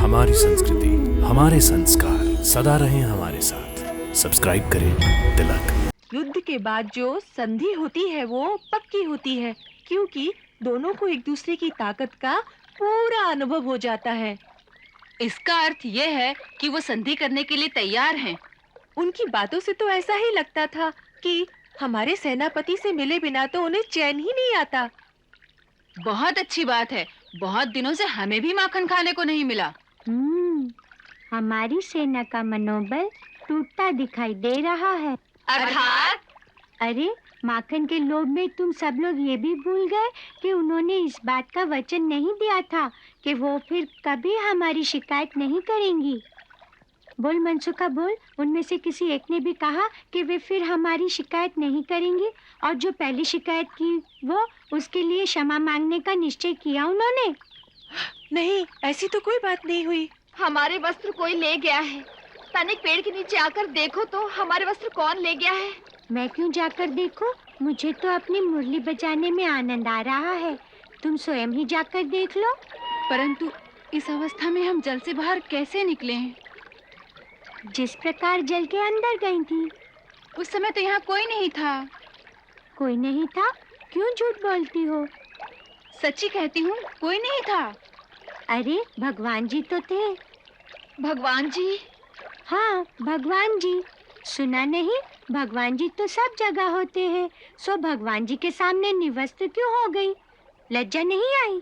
हमारी संस्कृति, हमारे संस्कार सदा रहें हमारे साथ। सब्सक्राइब करें तिलक। युद्ध के बाद जो संधि होती है वो पक्की होती है, क्योंकि दोनों को एक दूसरे की ताकत का पूरा अनुभव हो जाता है। इसका अर्थ यह है कि वो संधि करने के लिए तैयार हैं। उनकी बातों से तो ऐसा ही लगता था कि हमारे सेनापति से मिले बिना तो उन्हें चैन ही नहीं आता। बहुत अच्छी बात है। बहुत दिनों से हमें भी माखन खाने को नहीं मिला। हमारी सेना का मनोबल टूटता दिखाई दे रहा है। अर्थात? अरे, माखन के लोभ में तुम सब लोग ये भी भूल गए कि उन्होंने इस बात का वचन नहीं दिया था कि वो फिर कभी हमारी शिकायत नहीं करेंगी। बोल मनसुखा बोल, उनमें से किसी एक ने भी कहा कि वे फिर हमारी शिकायत नहीं करेंगी, और जो पहली शिकायत की वो उसके लिए क्षमा मांगने का निश्चय किया उन्होंने। नहीं, ऐसी तो कोई बात नहीं हुई। हमारे वस्त्र कोई ले गया है। तनिक पेड़ के नीचे आकर देखो तो हमारे वस्त्र कौन ले गया है। मैं क्यों जाकर देखूं? मुझे तो अपनी मुरली बजाने में आनंद आ रहा है। तुम स्वयं ही जाकर देख लो। परंतु इस अवस्था में हम जल से बाहर कैसे निकले हैं? जिस प्रकार जल के अंदर गई थी उस समय तो यहाँ कोई नहीं था। कोई नहीं था? क्यों झूठ बोलती हो? सच्ची कहती हूँ, कोई नहीं था। अरे, भगवान जी तो थे। भगवान जी? हाँ, भगवान जी। सुना नहीं? भगवान जी तो सब जगह होते हैं। सो भगवान जी के सामने निवस्त्र क्यों हो गई? लज्जा नहीं आई?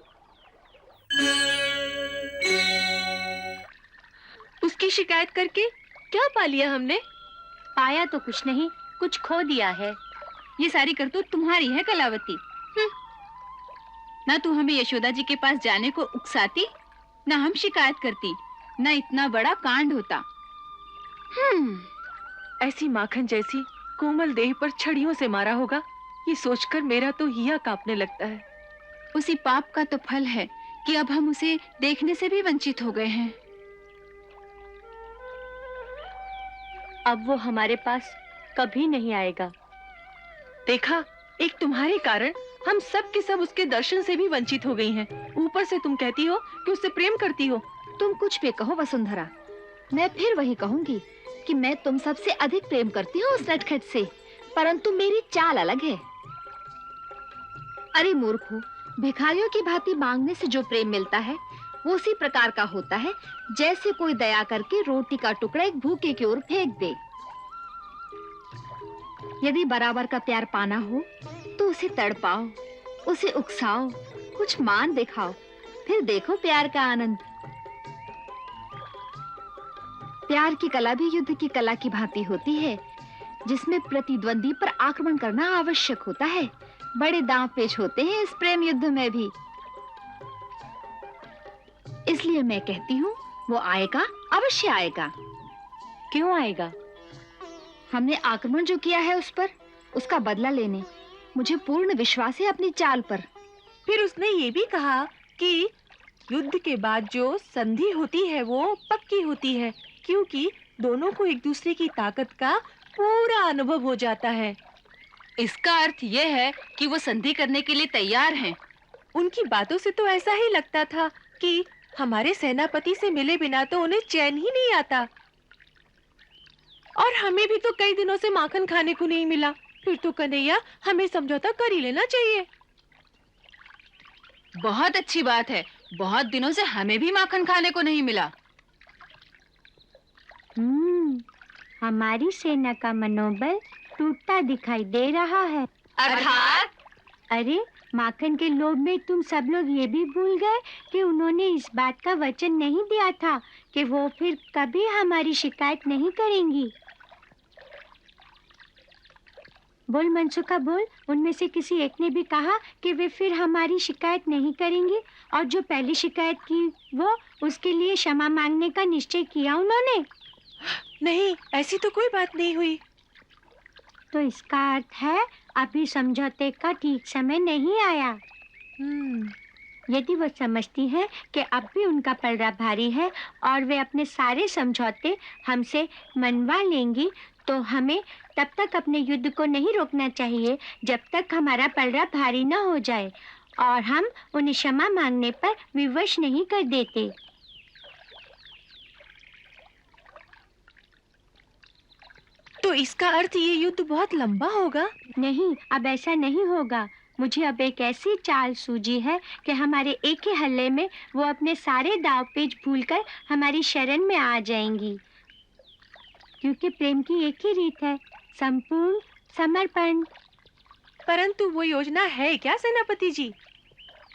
उसकी शिकायत करके क्या पा लिया हमने? पाया तो कुछ नहीं, कुछ खो दिया है। ये सारी करतूत तुम्हारी है कलावती। ना तू हमें यशोदा जी के पास जाने को उकसाती, ना हम शिकायत करती, ना इतना बड़ा कांड होता। ऐसी माखन जैसी कोमल देह पर छड़ियों से मारा होगा, ये सोचकर मेरा तो हिया कांपने लगता है। उसी पाप का तो फल है कि अब हम उसे देखने से भी वंचित हो गए हैं। अब वो हमारे पास कभी नहीं आएगा। देखा, एक तुम्हारे कारण हम सब के सब उसके दर्शन से भी वंचित हो गई हैं। ऊपर से तुम कहती हो कि उससे प्रेम करती हो। तुम कुछ भी कहो वसुंधरा, मैं फिर वही कहूंगी कि मैं तुम सबसे अधिक प्रेम करती हूँ उस नटखट से, परंतु मेरी चाल अलग है। अरे मूर्खो, भिखारियों की भांति मांगने से जो प्रेम मिलता है वो उसी प्रकार का होता है जैसे कोई दया करके रोटी का टुकड़ा एक भूखे की ओर फेंक दे। यदि बराबर का प्यार पाना हो तो उसे तड़पाओ, उसे उकसाओ, कुछ मान दिखाओ, फिर देखो प्यार का आनंद। प्यार की कला भी युद्ध की कला की भांति होती है, जिसमें प्रतिद्वंदी पर आक्रमण करना आवश्यक होता है। बड़े दांव पेच होते हैं इस प्रेम युद्ध में भी। इसलिए मैं कहती हूँ वो आएगा, अवश्य आएगा। क्यों आएगा? हमने आक्रमण जो किया है उस पर, उसका बदला लेने मुझे पूर्ण विश्वास है अपनी चाल पर। फिर उसने ये भी कहा कि युद्ध के बाद जो संधि होती है वो पक्की होती है, क्योंकि दोनों को एक दूसरे की ताकत का पूरा अनुभव हो जाता है। इसका अर्थ यह है कि वो संधि करने के लिए तैयार हैं। उनकी बातों से तो ऐसा ही लगता था कि हमारे सेनापति से मिले बिना तो उन्हें चैन ही नहीं आता। और हमें भी तो कई दिनों से माखन खाने को नहीं मिला। फिर तो कन्हैया, हमें समझौता कर ही लेना चाहिए। बहुत अच्छी बात है। बहुत दिनों से हमें भी माखन खाने को नहीं मिला। हमारी सेना का मनोबल टूटता दिखाई दे रहा है। अर्थात? अरे, माखन के लोभ में तुम सब लोग ये भी भूल गए कि उन्होंने इस बात का वचन नहीं दिया था कि वो फिर कभी हमारी शिकायत नहीं करेंगी। बोल मनसुखा बोल, उनमें से किसी एक ने भी कहा कि वे फिर हमारी शिकायत नहीं करेंगी, और जो पहली शिकायत की वो उसके लिए क्षमा मांगने का निश्चय किया उन्होंने। नहीं, ऐसी तो कोई बात नहीं हुई। तो इसका अर्थ है अभी समझौते का ठीक समय नहीं आया। यदि वो समझती हैं कि अब भी उनका पलड़ा भारी है और वे अपने सारे समझौते हमसे मनवा लेंगी, तो हमें तब तक अपने युद्ध को नहीं रोकना चाहिए जब तक हमारा पलड़ा भारी न हो जाए, और हम उन्हें क्षमा मांगने पर विवश नहीं कर देते। इसका अर्थ ये युद्ध बहुत लंबा होगा। नहीं, अब ऐसा नहीं होगा। मुझे अब एक ऐसी चाल सूझी है कि हमारे एक ही हल्ले में वो अपने सारे दाव पेच भूलकर हमारी शरण में आ जाएंगी। क्योंकि प्रेम की एक ही रीत है, संपूर्ण समर्पण। परंतु वो योजना है क्या सेनापति जी?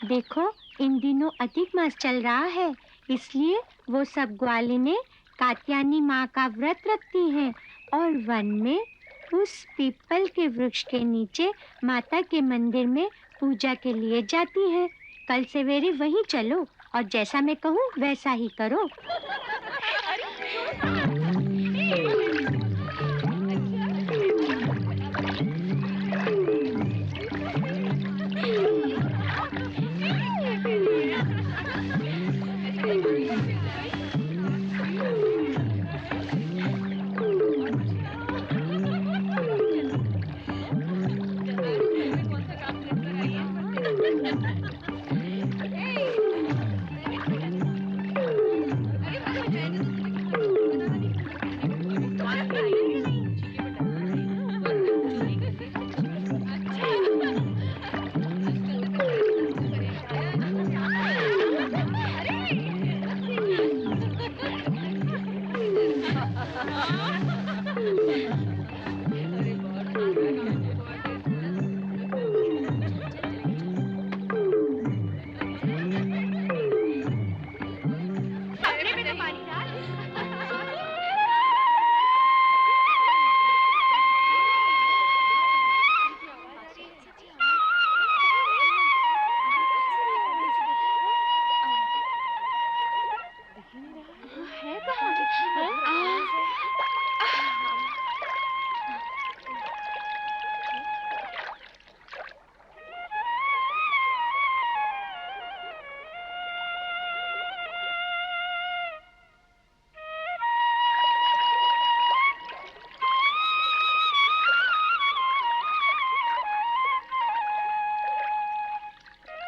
देखो, इन दिनों अधिक मास चल रहा है, इसलिए वो सब ग्वालिनें कात्यायनी माँ का व्रत रखती हैं और वन में उस पीपल के वृक्ष के नीचे माता के मंदिर में पूजा के लिए जाती हैं। कल सवेरे वहीं चलो और जैसा मैं कहूँ वैसा ही करो।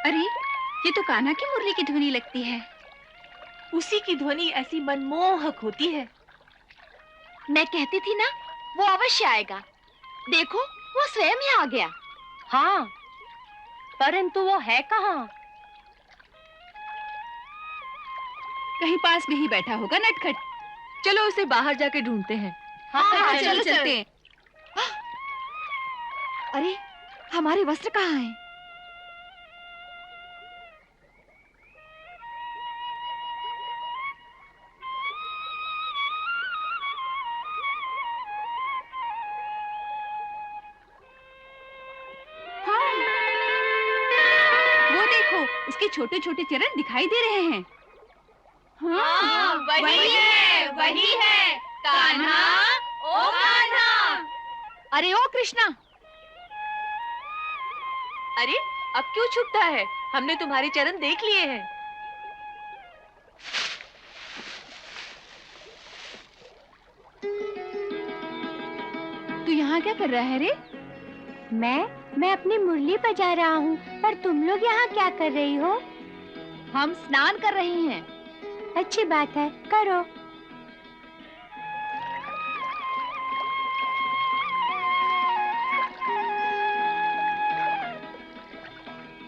अरे, ये तो कान्हा की मुरली की ध्वनि लगती है। उसी की ध्वनि ऐसी मनमोहक होती है। मैं कहती थी ना, वो अवश्य आएगा। देखो, वो स्वयं ही आ गया। हाँ, परंतु वो है कहाँ? कहीं पास में ही बैठा होगा नटखट। चलो उसे बाहर जाके ढूंढते हैं। हाँ, चलो चलते हैं। अरे, हमारे वस्त्र कहाँ हैं? उसके छोटे छोटे चरण दिखाई दे रहे हैं। हाँ, वही है, कान्हा, ओ कान्हा। अरे ओ कृष्णा। अरे, अब क्यों छुपता है? हमने तुम्हारे चरण देख लिए हैं। तू यहाँ क्या कर रहा है रे? मैं अपनी मुरली बजा रहा हूँ, पर तुम लोग यहाँ क्या कर रही हो? हम स्नान कर रहे हैं। अच्छी बात है, करो।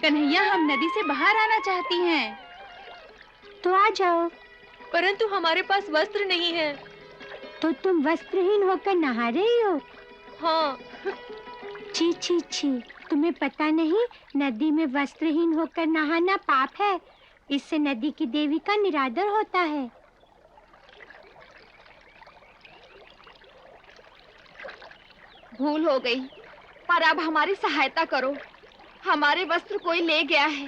कन्हैया, हम नदी से बाहर आना चाहती हैं। तो आ जाओ। परंतु हमारे पास वस्त्र नहीं है। तो तुम वस्त्रहीन होकर नहा रही हो? हाँ। छी छी छी, तुम्हें पता नहीं, नदी में वस्त्रहीन होकर नहाना पाप है। इससे नदी की देवी का निरादर होता है। भूल हो गई, पर अब हमारी सहायता करो। हमारे वस्त्र कोई ले गया है।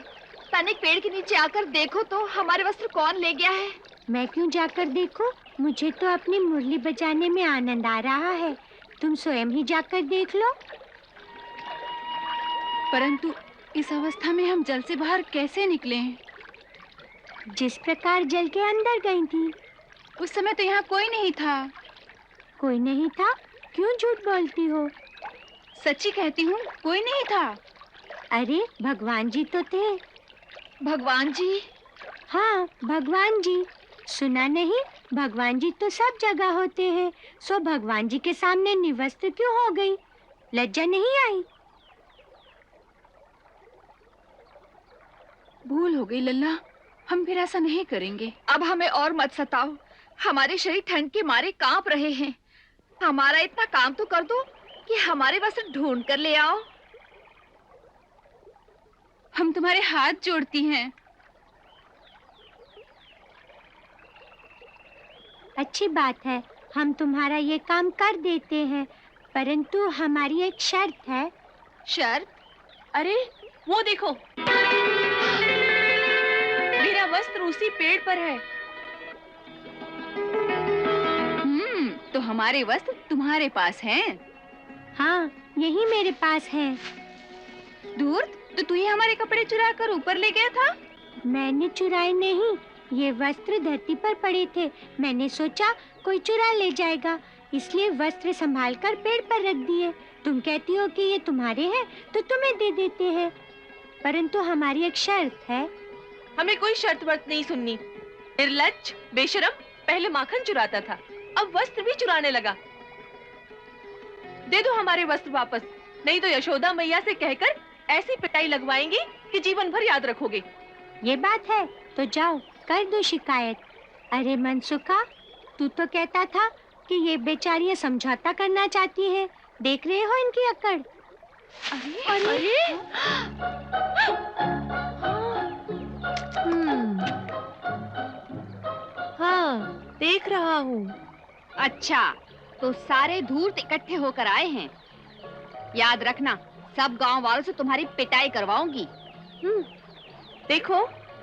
तनिक पेड़ के नीचे आकर देखो तो हमारे वस्त्र कौन ले गया है। मैं क्यों जाकर देखूं? मुझे तो अपनी मुरली बजाने में आनंद आ रहा है। तुम स्वयं ही जाकर देख लो। परंतु इस अवस्था में हम जल से बाहर कैसे निकले हैं? जिस प्रकार जल के अंदर गई थी, उस समय तो यहाँ कोई नहीं था। कोई नहीं था? क्यों झूठ बोलती हो? सच्ची कहती हूँ, कोई नहीं था। अरे, भगवान जी तो थे। भगवान जी? हाँ, भगवान जी। सुना नहीं, भगवान जी तो सब जगह होते हैं, सो भगवान जी के सामने निवस्त्र क्यों हो गई? लज्जा नहीं आई? भूल हो गई लल्ला, हम फिर ऐसा नहीं करेंगे। अब हमें और मत सताओ, हमारे शरीर ठंड के मारे कांप रहे हैं। हमारा इतना काम तो कर दो कि हमारे वस्त्र ढूंढ कर ले आओ। हम तुम्हारे हाथ जोड़ती हैं। अच्छी बात है, हम तुम्हारा ये काम कर देते हैं, परंतु हमारी एक शर्त है। शर्त? अरे वो देखो, मेरा वस्त्र उसी पेड़ पर है। तो हमारे वस्त्र तुम्हारे पास हैं। हाँ, यही मेरे पास है। धूर्त, तो तू ही हमारे कपड़े चुरा कर ऊपर ले गया था। मैंने चुराए नहीं, ये वस्त्र धरती पर पड़े थे। मैंने सोचा कोई चुरा ले जाएगा, इसलिए वस्त्र संभाल कर पेड़ पर रख दिए। तुम कहती हो कि ये तुम्हारे हैं, तो तुम्हें दे देते हैं, परंतु हमारी एक शर्त है। हमें कोई शर्त वर्त नहीं सुननी। निर्लज्ज, बेशरम, पहले माखन चुराता था, अब वस्त्र भी चुराने लगा। दे दो हमारे वस्त्र वापस, नहीं तो यशोदा मैया से कहकर ऐसी पिटाई लगवाएंगी कि जीवन भर याद रखोगे। ये बात है तो जाओ कर दो शिकायत। अरे मनसुखा, तू तो कहता था कि ये बेचारियां समझौता करना चाहती है, देख रहे हो इनकी अकड़। अरे हाँ, देख रहा हूँ। अच्छा, तो सारे धूर्त इकट्ठे होकर आए हैं। याद रखना, सब गांव वालों से तुम्हारी पिटाई करवाऊंगी। देखो,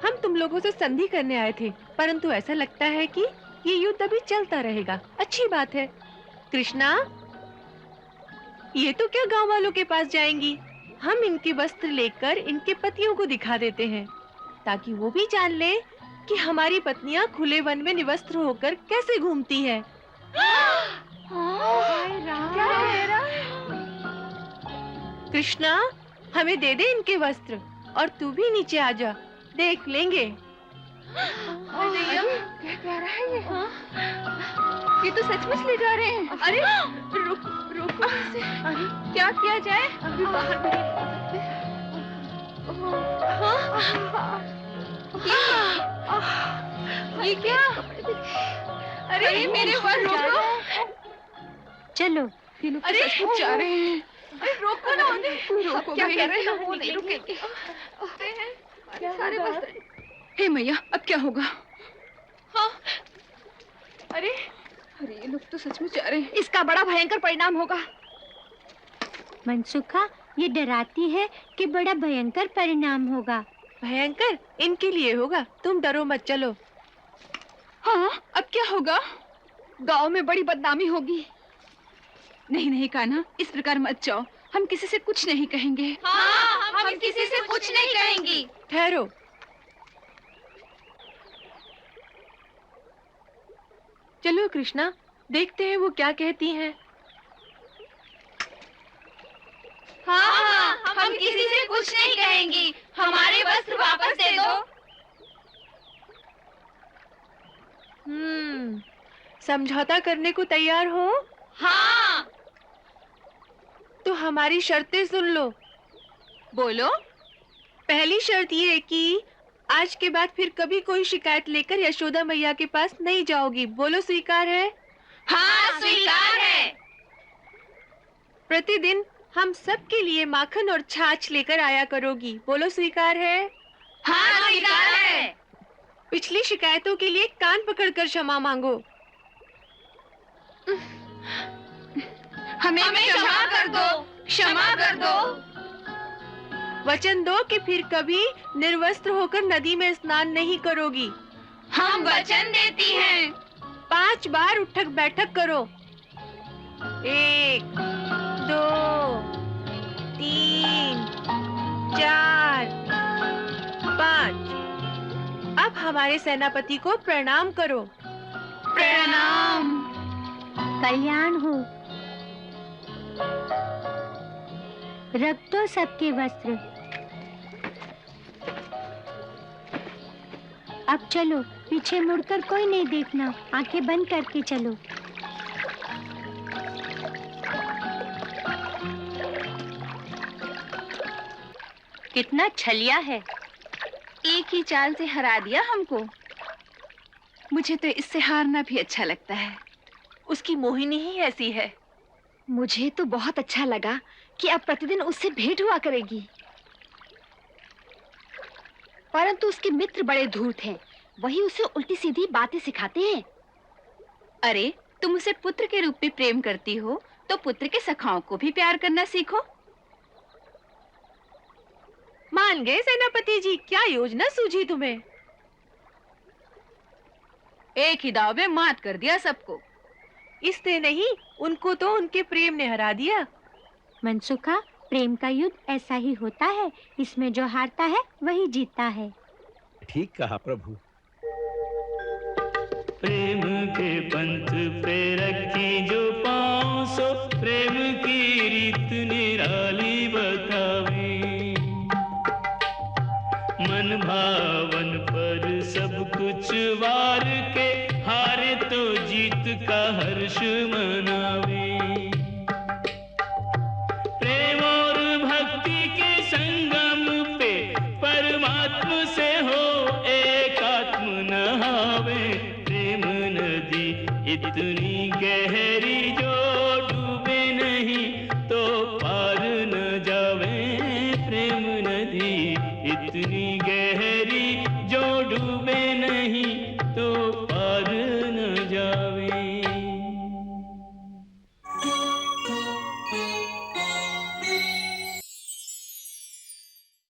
हम तुम लोगों से संधि करने आए थे, परंतु ऐसा लगता है कि ये युद्ध अभी चलता रहेगा। अच्छी बात है। कृष्णा, ये तो क्या गांव वालों के पास जाएंगी? हम इनके वस्त्र लेकर इनके पतियों को दिखा देते हैं, ताकि वो भी जान ले कि हमारी पत्नियां खुले वन में निवस्त्र होकर कैसे घूमती है। कृष्णा, हमें दे दे इनके वस्त्र और तू भी नीचे आ जा, देख लेंगे। क्या कह रहा है ये तो सचमुच ले जा रहे हैं। अरे रुको इसे। क्या किया जाए? अभी बाहर नहीं ये क्या? अरे मेरे ऊपर रोको। चलो। अरे सचमुच जा रहे हैं। अरे रोको ना उन्हें। क्या कह रहे हैं? वो नहीं रुकेंगे। सारे वस्त्र। हे मैया, अब क्या होगा? हाँ। अरे ये लोग तो सचमुच जा रहे हैं। इसका बड़ा भयंकर परिणाम होगा। मनसुखा, ये डराती है कि बड़ा भयंकर परिणाम होगा। भयंकर इनके लिए होगा, तुम डरो मत, चलो। हाँ, अब क्या होगा? गांव में बड़ी बदनामी होगी। नहीं कान्हा, इस प्रकार मत जाओ, हम किसी से कुछ नहीं कहेंगे। हाँ, हम किसी से कुछ नहीं कहेंगी। ठहरो। चलो कृष्णा, देखते हैं वो क्या कहती हैं। हाँ, हम किसी से कुछ नहीं कहेंगी। हमारे वस्त्र वापस दे दो। समझौता करने को तैयार हो? हाँ। तो हमारी शर्तें सुन लो। बोलो। पहली शर्त ये कि आज के बाद फिर कभी कोई शिकायत लेकर यशोदा मैया के पास नहीं जाओगी। बोलो, स्वीकार है? हाँ, स्वीकार है। प्रतिदिन हम सब के लिए माखन और छाछ लेकर आया करोगी। बोलो, स्वीकार है? हाँ, स्वीकार है। पिछली शिकायतों के लिए कान पकड़कर क्षमा मांगो। हमें क्षमा कर दो, क्षमा कर दो। वचन दो कि फिर कभी निर्वस्त्र होकर नदी में स्नान नहीं करोगी। हम वचन देती हैं। 5 बार उठक बैठक करो। 1, 2, 3, 4, 5। अब हमारे सेनापति को प्रणाम करो। प्रणाम। कल्याण हो। रख दो सबके वस्त्र। अब चलो, पीछे मुड़कर कोई नहीं देखना, आंखें बंद करके चलो। कितना छलिया है, एक ही चाल से हरा दिया हमको। मुझे तो इससे हारना भी अच्छा लगता है। उसकी मोहिनी ही ऐसी है। मुझे तो बहुत अच्छा लगा कि अब प्रतिदिन उससे भेंट हुआ करेगी, परंतु उसके मित्र बड़े धूर्त हैं, वही उसे उल्टी सीधी बातें सिखाते हैं। अरे तुम उसे पुत्र के रूप में प्रेम करती हो तो पुत्र के सखाओं को भी प्यार करना सीखो। मान गए सेनापति जी, क्या योजना सूझी तुम्हें? एक ही दाव में मात कर दिया सबको। इसने नहीं, उनको तो उनके प्रेम ने हरा दिया। मनसुखा, प्रेम का युद्ध ऐसा ही होता है, इसमें जो हारता है वही जीतता है। ठीक कहा प्रभु। प्रेम के पंथ पे रखी जो पाँव सो, प्रेम की रीत निराली बतावे। मन भावन पर सब कुछ वार के, हारे तो जीत का हर्ष मनावे। प्रेम और भक्ति के संगम पे परमात्मा से हो एकात्म नहावे। प्रेम नदी इतनी गहरी जो डूबे नहीं तो पार न जावे। प्रेम नदी इतनी गहरी जो डूबे